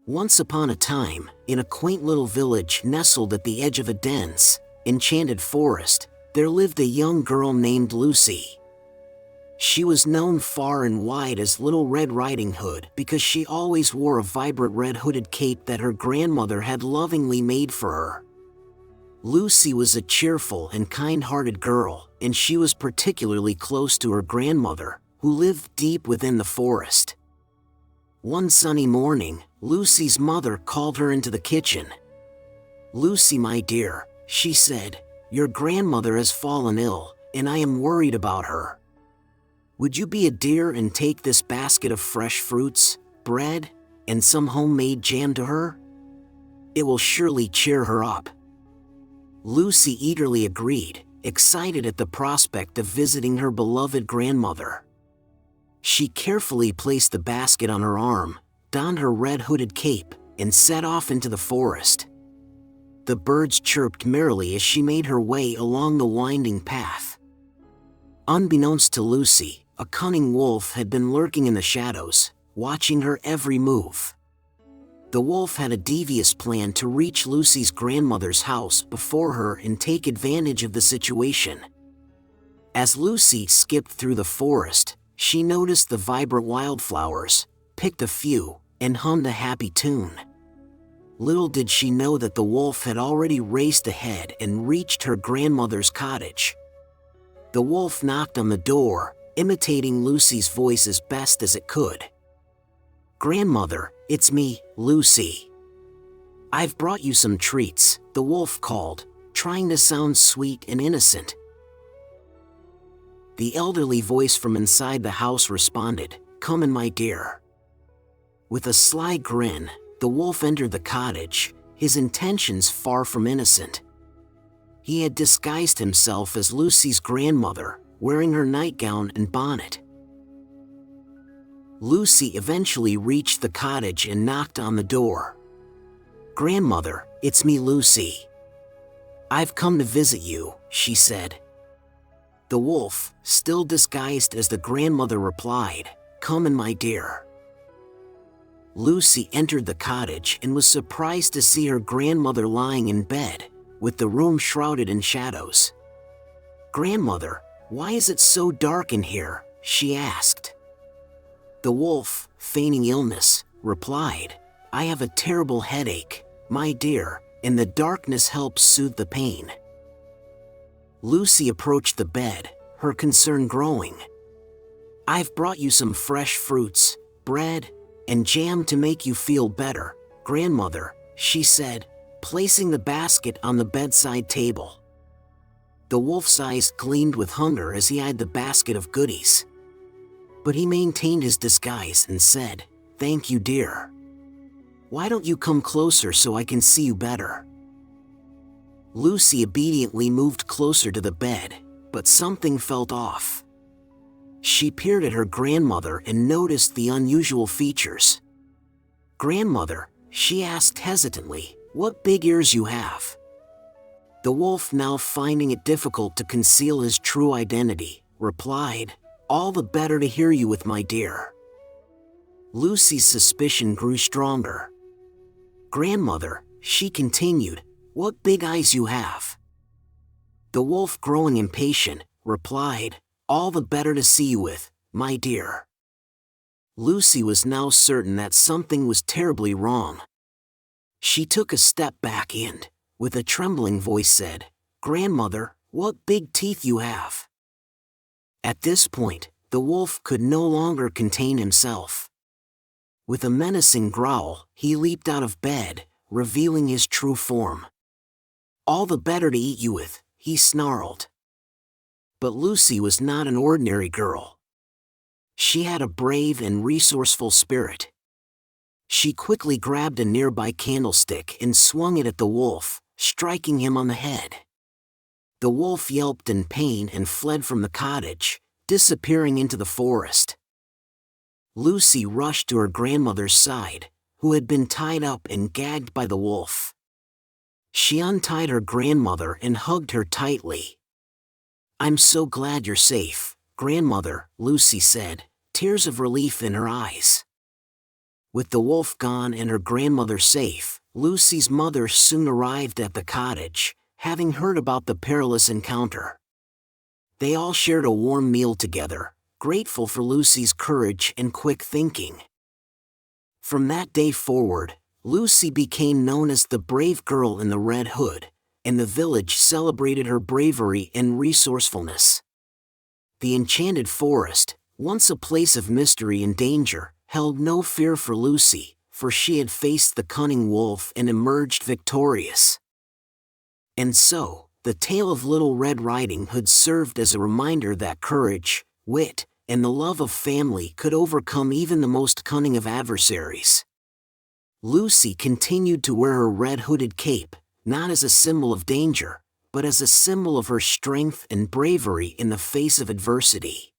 Once upon a time, in a quaint little village nestled at the edge of a dense, enchanted forest, there lived a young girl named Lucy. She was known far and wide as Little Red Riding Hood because she always wore a vibrant red hooded cape that her grandmother had lovingly made for her. Lucy was a cheerful and kind-hearted girl, and she was particularly close to her grandmother, who lived deep within the forest. One sunny morning, Lucy's mother called her into the kitchen. "Lucy, my dear," she said, "your grandmother has fallen ill, and I am worried about her. Would you be a dear and take this basket of fresh fruits, bread, and some homemade jam to her? It will surely cheer her up." Lucy eagerly agreed, excited at the prospect of visiting her beloved grandmother. She carefully placed the basket on her arm, donned her red hooded cape, and set off into the forest. The birds chirped merrily as she made her way along the winding path. Unbeknownst to Lucy, a cunning wolf had been lurking in the shadows, watching her every move. The wolf had a devious plan to reach Lucy's grandmother's house before her and take advantage of the situation. As Lucy skipped through the forest, she noticed the vibrant wildflowers, picked a few, and hummed a happy tune. Little did she know that the wolf had already raced ahead and reached her grandmother's cottage. The wolf knocked on the door, imitating Lucy's voice as best as it could. "Grandmother, it's me, Lucy. I've brought you some treats," the wolf called, trying to sound sweet and innocent. The elderly voice from inside the house responded, "Come in, my dear." With a sly grin, the wolf entered the cottage, his intentions far from innocent. He had disguised himself as Lucy's grandmother, wearing her nightgown and bonnet. Lucy eventually reached the cottage and knocked on the door. "Grandmother, it's me, Lucy. I've come to visit you," she said. The wolf, still disguised as the grandmother, replied, "Come in, my dear." Lucy entered the cottage and was surprised to see her grandmother lying in bed, with the room shrouded in shadows. "Grandmother, why is it so dark in here?" she asked. The wolf, feigning illness, replied, "I have a terrible headache, my dear, and the darkness helps soothe the pain." Lucy approached the bed, her concern growing. "I've brought you some fresh fruits, bread, and jam to make you feel better, grandmother," she said, placing the basket on the bedside table. The wolf's eyes gleamed with hunger as he eyed the basket of goodies. But he maintained his disguise and said, "Thank you, dear. Why don't you come closer so I can see you better?" Lucy obediently moved closer to the bed, but something felt off. She peered at her grandmother and noticed the unusual features. "Grandmother," she asked hesitantly, "what big ears you have." The wolf, now finding it difficult to conceal his true identity, replied, "All the better to hear you with, my dear." Lucy's suspicion grew stronger. "Grandmother," she continued, "what big eyes you have." The wolf, growing impatient, replied, "All the better to see you with, my dear." Lucy was now certain that something was terribly wrong. She took a step back and, with a trembling voice, said, "Grandmother, what big teeth you have." At this point, the wolf could no longer contain himself. With a menacing growl, he leaped out of bed, revealing his true form. "All the better to eat you with," he snarled. But Lucy was not an ordinary girl. She had a brave and resourceful spirit. She quickly grabbed a nearby candlestick and swung it at the wolf, striking him on the head. The wolf yelped in pain and fled from the cottage, disappearing into the forest. Lucy rushed to her grandmother's side, who had been tied up and gagged by the wolf. She untied her grandmother and hugged her tightly. "I'm so glad you're safe, grandmother," Lucy said, tears of relief in her eyes. With the wolf gone and her grandmother safe, Lucy's mother soon arrived at the cottage, having heard about the perilous encounter. They all shared a warm meal together, grateful for Lucy's courage and quick thinking. From that day forward, Lucy became known as the brave girl in the red hood, and the village celebrated her bravery and resourcefulness. The enchanted forest, once a place of mystery and danger, held no fear for Lucy, for she had faced the cunning wolf and emerged victorious. And so, the tale of Little Red Riding Hood served as a reminder that courage, wit, and the love of family could overcome even the most cunning of adversaries. Lucy continued to wear her red hooded cape, not as a symbol of danger, but as a symbol of her strength and bravery in the face of adversity.